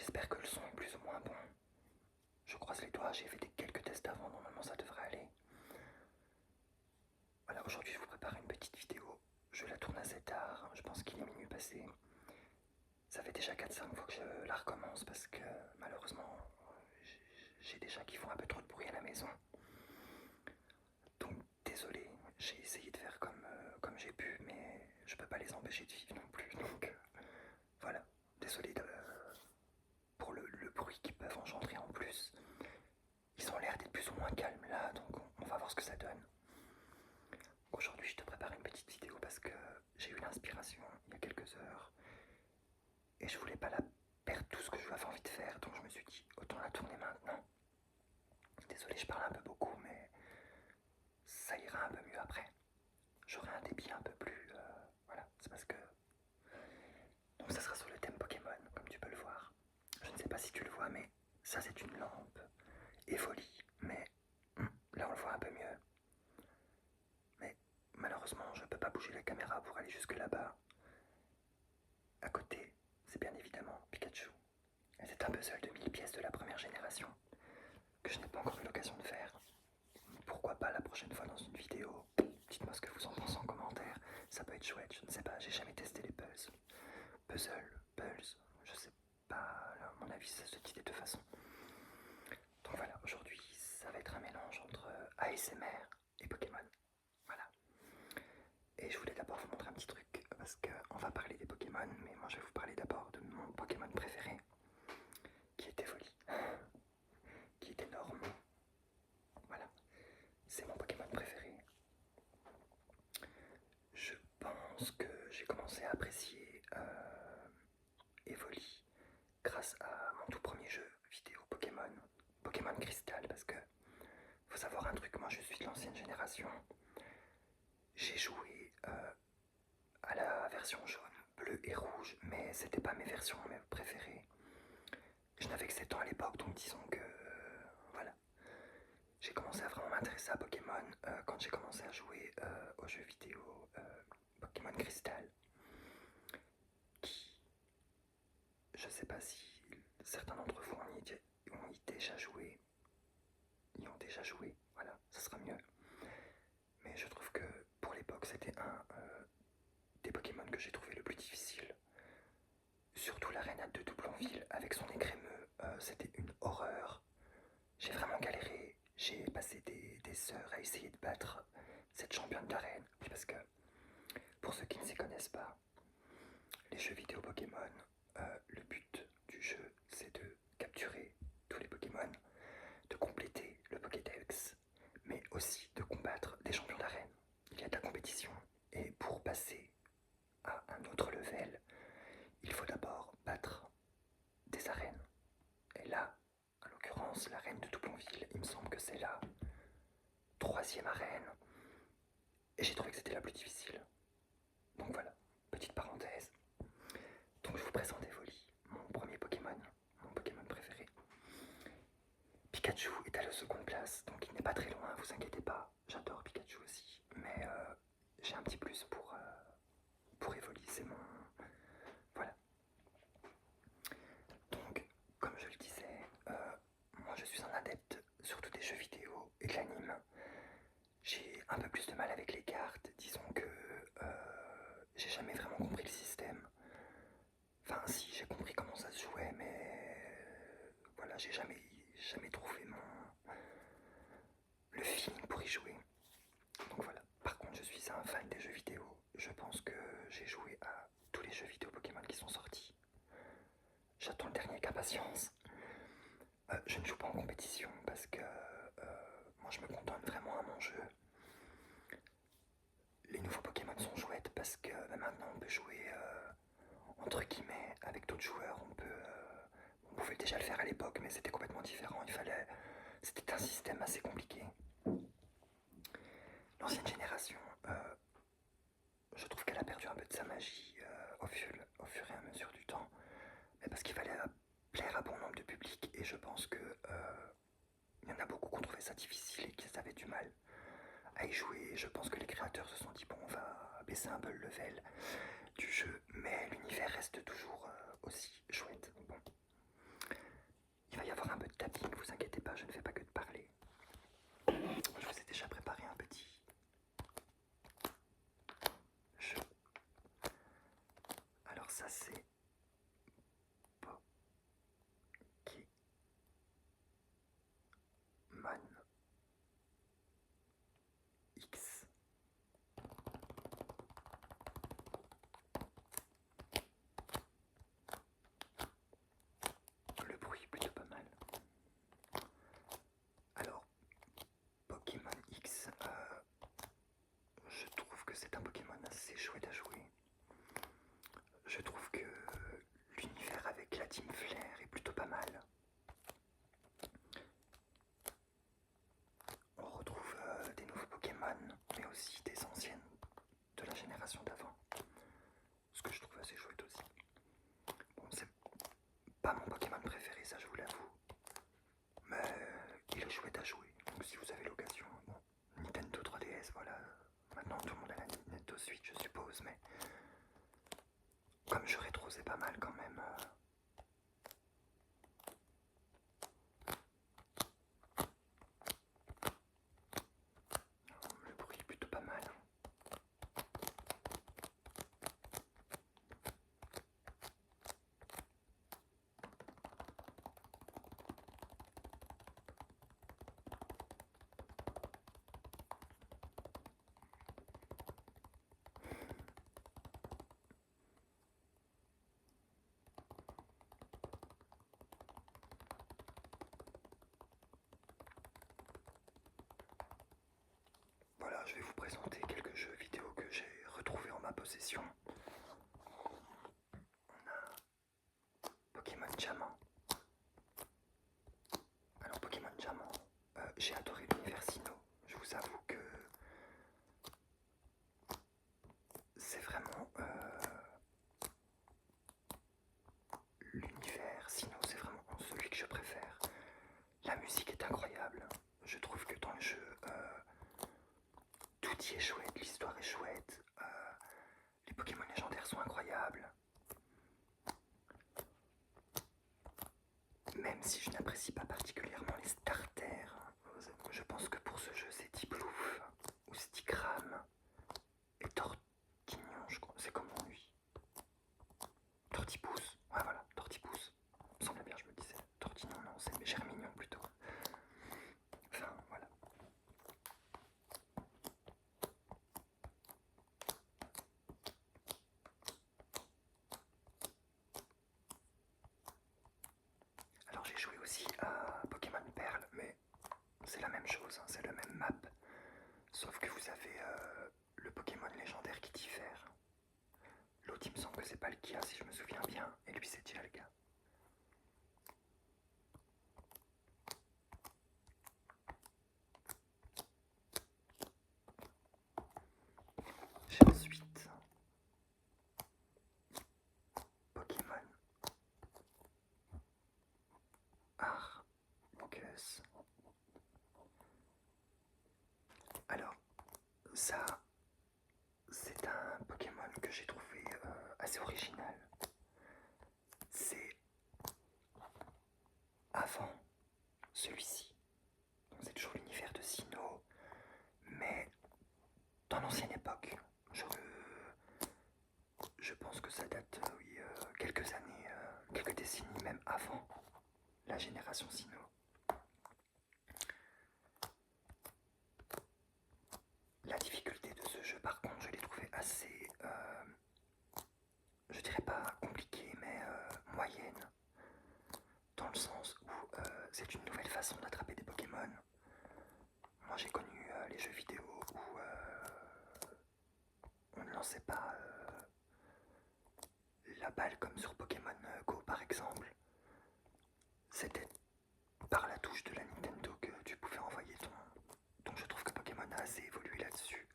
J'espère que le son est plus ou moins bon. Je croise les doigts, j'ai fait quelques tests avant, normalement ça devrait aller. Voilà, aujourd'hui je vous prépare une petite vidéo. Je la tourne assez tard, je pense qu'il est minuit passé. Ça fait déjà 4-5 fois que je la recommence parce que malheureusement j'ai déjà qui font un peu trop de bruit à la maison. Donc désolé, j'ai essayé de faire comme j'ai pu, mais je peux pas les empêcher de vivre non plus. Donc voilà, désolé pour le bruit qu'ils peuvent engendrer en plus. Ils ont l'air d'être plus ou moins calmes là, donc on va voir ce que ça donne. Aujourd'hui, je te prépare une petite vidéo parce que j'ai eu l'inspiration il y a quelques heures et je voulais pas la perdre tout ce que j'avais envie de faire, donc je me suis dit autant la tourner maintenant. Désolé, je parle un peu beaucoup, mais ça ira un peu mieux après. J'aurai un débit un peu plus. Voilà, c'est parce que. Donc, ça sera sur le thème Pokémon, comme tu peux le voir. Je ne sais pas si tu le vois, mais ça, c'est une lampe Evoli, mais là, on le voit un peu mieux. Mais malheureusement, je ne peux pas bouger la caméra pour aller jusque là-bas. À côté, c'est bien évidemment Pikachu. C'est un puzzle de 1000 pièces de la première génération que je n'ai pas encore eu l'occasion de faire. Pourquoi pas la prochaine fois dans une vidéo? Dites-moi ce que vous en pensez en commentaire. Ça peut être chouette, je ne sais pas, j'ai jamais testé les puzzles. Puzzles, je sais pas, à mon avis ça se dit des deux façons. Donc voilà, aujourd'hui ça va être un mélange entre ASMR et Pokémon. Voilà. Et je voulais d'abord vous montrer un petit truc parce qu'on va parler des Pokémon, mais moi je vais vous parler d'abord de mon Pokémon préféré qui est Evoli, qui est énorme. Voilà, c'est mon Pokémon préféré. Je pense que j'ai commencé à apprécier Evoli grâce à mon tout premier jeu vidéo Pokémon, Pokémon Crystal, parce que faut savoir un truc, moi je suis de l'ancienne génération. J'ai joué à la version jaune, bleu et rouge, mais c'était pas mes versions préférées. Je n'avais que 7 ans à l'époque, donc disons que voilà. J'ai commencé à vraiment m'intéresser à Pokémon quand j'ai commencé à jouer aux jeux vidéo Pokémon Crystal, qui, je sais pas si certains d'entre vous ont y déjà joué, voilà, ça sera mieux. Mais je trouve que pour l'époque, c'était un des Pokémon que j'ai trouvé le plus difficile. Surtout l'arénade de Doublonville avec son écrémeux, c'était une horreur. J'ai vraiment galéré, j'ai passé des heures à essayer de battre cette championne d'arène. Parce que, pour ceux qui ne s'y connaissent pas, les jeux vidéo Pokémon, le but du jeu, c'est de capturer tous les Pokémon, de compléter le Pokédex, mais aussi de combattre des champions d'arène. Il y a de la compétition, et pour passer à un autre level, il faut d'abord battre des arènes. Et là, en l'occurrence, l'arène de Doublonville, il me semble que c'est la troisième arène, et j'ai trouvé que c'était la plus difficile. Donc voilà, petite parenthèse. Donc je vous présente Evoli, mon premier Pokémon, mon Pokémon préféré. Pikachu est à la seconde place, donc il n'est pas très loin, vous inquiétez pas. J'adore Pikachu aussi, mais j'ai un petit plus pour Evoli, c'est mon... Voilà. Donc, comme je le disais, moi je suis un adepte surtout des jeux vidéo et de l'anime. J'ai un peu plus de mal avec les cartes, disons que j'ai jamais vraiment compris le système. Enfin si, j'ai compris comment ça se jouait, mais voilà, j'ai jamais trouvé le feeling pour y jouer. Donc voilà, par contre je suis un fan des jeux vidéo. Je pense que j'ai joué à tous les jeux vidéo Pokémon qui sont sortis. J'attends le dernier avec impatience. Je ne joue pas en compétition parce que moi je me contente vraiment à mon jeu. Les nouveaux Pokémon sont chouettes parce que maintenant on peut jouer entre guillemets avec d'autres joueurs. On pouvait déjà le faire à l'époque, mais c'était complètement différent. C'était un système assez compliqué. L'ancienne génération, je trouve qu'elle a perdu un peu de sa magie au fur et à mesure du temps, mais parce qu'il fallait plaire à bon nombre de publics et je pense que il y en a beaucoup qui ont trouvé ça difficile et qui avaient du mal à y jouer. Je pense que les créateurs se sont dit bon, on va baisser un peu le level du jeu, mais l'univers reste toujours aussi chouette. Bon. je ne fais pas que de parler. Je vous ai déjà préparé un petit jeu. Alors ça c'est Pokémon X. Le bruit est plutôt pas mal. Alors, Pokémon X, je trouve que c'est un Pokémon assez chouette à jouer. Je trouve que l'univers avec la Team Flare est plutôt pas mal. On retrouve des nouveaux Pokémon, mais aussi des anciennes de la génération d'avant. Ce que je trouve assez chouette aussi. Bon, c'est pas mon Pokémon préféré, ça je vous l'avoue. Mais il est chouette à jouer. Donc si vous avez l'occasion, bon, Nintendo 3DS, voilà. Maintenant tout le monde a la Nintendo Switch, je suppose, mais comme je rétro, c'est pas mal quand même. Le bruit est plutôt pas mal. Voilà, je vais vous présenter quelques jeux vidéo que j'ai retrouvés en ma possession. On a Pokémon Diamant. Alors Pokémon Diamant, j'ai adoré l'univers Sinnoh. Je vous avoue que c'est vraiment l'univers Sinnoh, c'est vraiment celui que je préfère. La musique est incroyable. Je trouve que dans le jeu, tout y est chouette, l'histoire est chouette, les Pokémon légendaires sont incroyables. Même si je n'apprécie pas particulièrement les starters, je pense que pour ce jeu c'est Tiplouf ou Stikram et Tortignon, je crois, c'est comment lui? Tortipousse, ouais voilà, Tortipousse. Il me semblait bien, je me disais. Tortignon, non, c'est Germignon plutôt. Enfin, voilà. Alors j'ai joué aussi à Pokémon Perle, mais c'est la même chose, hein, c'est le même map. Sauf que vous avez le Pokémon légendaire qui diffère. L'autre, il me semble que c'est pas le Kia, si je me souviens bien, et lui, c'est déjà le cas. J'ai ensuite Pokémon Arceus. Alors, ça, c'est un Pokémon que j'ai trouvé assez original. C'est avant celui-ci. Donc c'est toujours l'univers de Sinnoh, mais dans l'ancienne époque. Je pense que ça date, oui, quelques années, quelques décennies même avant la génération Sinnoh. La difficulté de ce jeu, par contre, je l'ai trouvé assez, je dirais pas compliquée, mais moyenne, dans le sens où c'est une nouvelle façon d'attraper des Pokémon. Moi, j'ai connu les jeux vidéo où on ne lançait pas la balle comme sur Pokémon Go, par exemple. C'était par la touche de la Nintendo que tu pouvais envoyer ton... Donc je trouve que Pokémon a assez évolué là-dessus.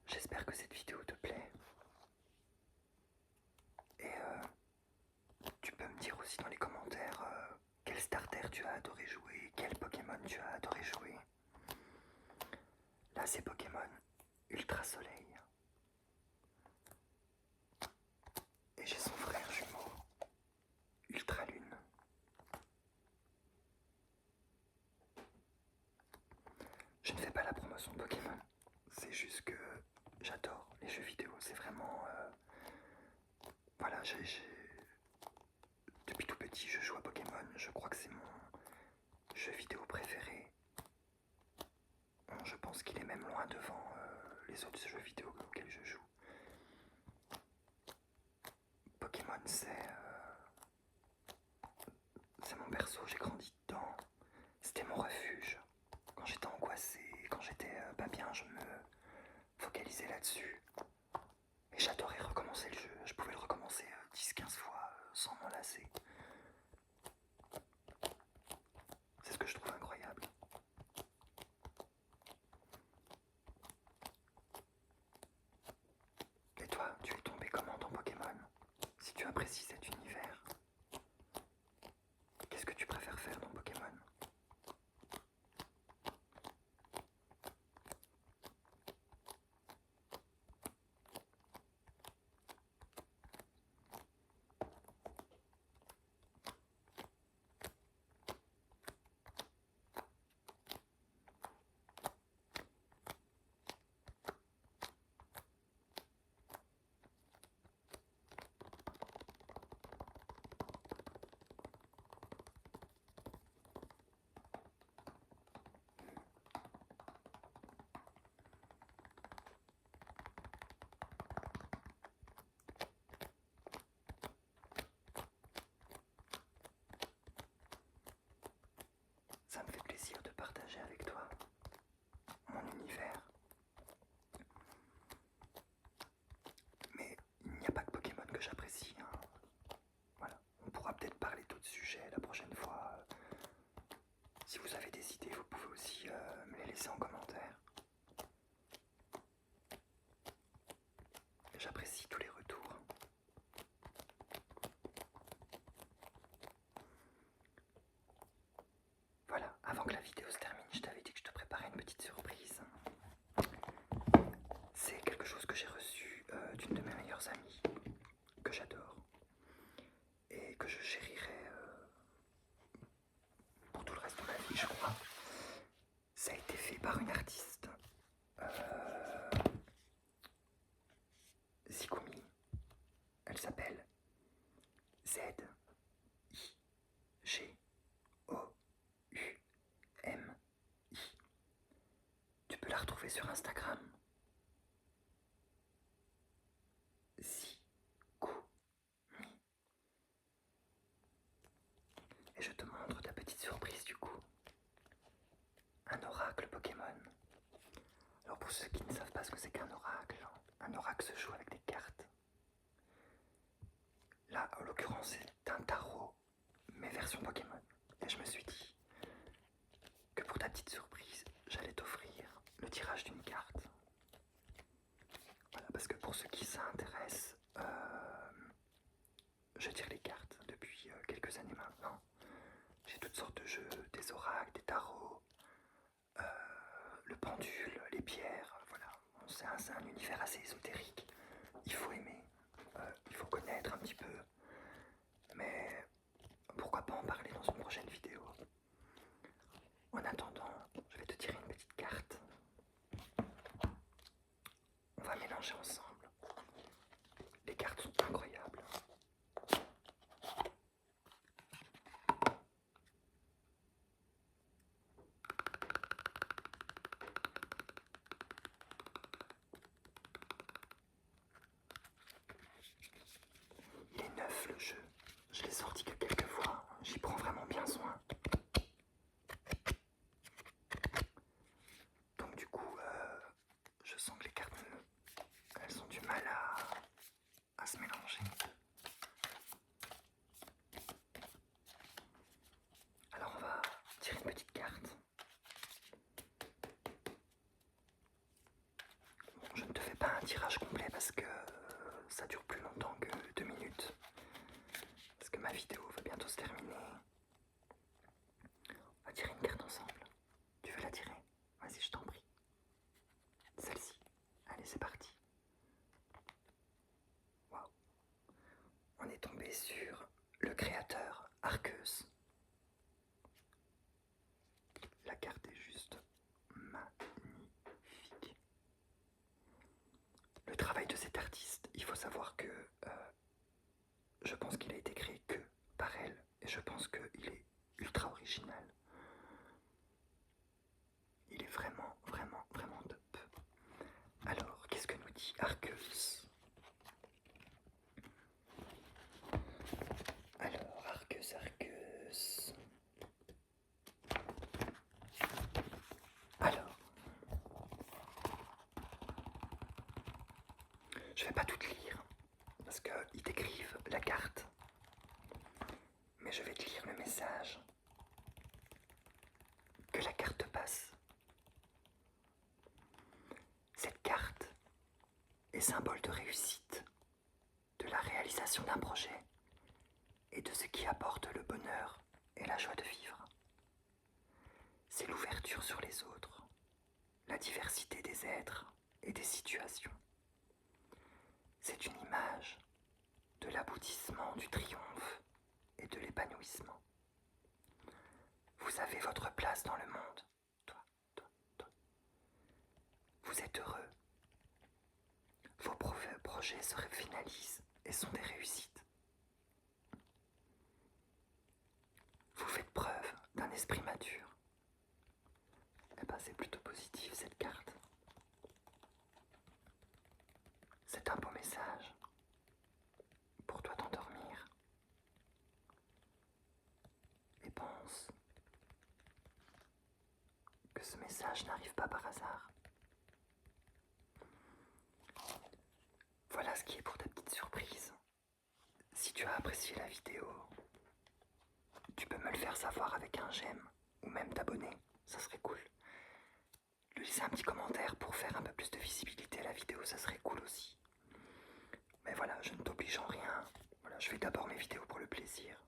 J'espère que cette vidéo te plaît. Et c'est Pokémon Ultra Soleil. Et j'ai son frère jumeau, Ultra Lune. Je ne fais pas la promotion de Pokémon, c'est juste que j'adore les jeux vidéo, c'est vraiment... voilà, depuis tout petit je joue à Pokémon, je crois que c'est mon jeu vidéo préféré. Bon, je pense qu'il est même loin devant les autres jeux vidéo auxquels je joue. Pokémon c'est mon berceau, j'ai grandi dedans, c'était mon refuge. Quand j'étais angoissé, quand j'étais pas bien, je me focalisais là-dessus. Et j'adorais recommencer le jeu, je pouvais le recommencer 10-15 fois sans m'en lasser. C'est ce que je trouve incroyable. Et toi, tu es tombé comment dans Pokémon? Si tu apprécies cet univers, qu'est-ce que tu préfères faire dans Pokémon? Ça me fait plaisir de partager avec toi mon univers. Mais il n'y a pas que Pokémon que j'apprécie, hein. Voilà. On pourra peut-être parler d'autres sujets la prochaine fois. Si vous avez des idées, vous pouvez aussi me les laisser en commentaire. J'apprécie tous les retours. Voilà, avant que la vidéo se termine, je t'avais dit que je te préparais une petite surprise. C'est quelque chose que j'ai reçu d'une de mes meilleures amies, que j'adore, et que je chérirai pour tout le reste de ma vie, je crois. Ça a été fait par une artiste, Zigumi. Elle s'appelle Z-I-G-O-U-M-I. Tu peux la retrouver sur Instagram. Zigumi. Et je te montre ta petite surprise du coup. Un oracle Pokémon. Alors pour ceux qui ne savent pas ce que c'est qu'un oracle, un oracle se joue avec des cartes. Là, en l'occurrence, c'est un tarot, mais version Pokémon. Et je me suis dit que pour ta petite surprise, j'allais t'offrir le tirage d'une carte. Voilà, parce que pour ceux qui s'intéressent, je tire les cartes depuis quelques années maintenant. J'ai toutes sortes de jeux, des oracles, des tarots, le pendule, les pierres, voilà. Bon, c'est un univers assez ésotérique. Il faut aimer, il faut connaître un petit peu. Mais pourquoi pas en parler dans une prochaine vidéo. En attendant, je vais te tirer une petite carte. On va mélanger ensemble. Les cartes sont incroyables. Il est neuf le jeu. Je l'ai sorti que quelques fois. J'y prends vraiment bien soin. Donc du coup, je sens que les cartes, elles ont du mal à se mélanger. Alors on va tirer une petite carte. Bon, je ne te fais pas un tirage complet parce que ça dure plus longtemps que 2 minutes. Parce que ma vidéo va bientôt se terminer. On va tirer une carte ensemble. Tu veux la tirer? Vas-y, je t'en prie. tomber sur le créateur Arceus. La carte est juste magnifique. Le travail de cet artiste, il faut savoir que je pense qu'il a été créé que par elle et je pense qu'il est ultra original. Il est vraiment, vraiment, vraiment top. Alors, qu'est-ce que nous dit Arceus? Alors, Arceus. Alors, je vais pas tout lire parce qu'ils décrivent la carte, mais je vais te lire le message que la carte passe. Cette carte est symbole de réussite, de la réalisation d'un projet et de ce qui apporte le bonheur et la joie de vivre. C'est l'ouverture sur les autres, la diversité des êtres et des situations. C'est une image de l'aboutissement du triomphe et de l'épanouissement. Vous avez votre place dans le monde. Toi. Vous êtes heureux. Vos projets se finalisent et sont des réussites. Vous faites preuve d'un esprit mature. Eh ben, c'est plutôt positif cette carte. C'est un beau message pour toi t'endormir. Et pense que ce message n'arrive pas par hasard. Voilà ce qui est pour ta petite surprise. Si tu as apprécié la vidéo, tu peux me le faire savoir avec un j'aime ou même t'abonner, ça serait cool. Lui laisser un petit commentaire pour faire un peu plus de visibilité à la vidéo, ça serait cool aussi. Mais voilà, je ne t'oblige en rien. Voilà, je fais d'abord mes vidéos pour le plaisir.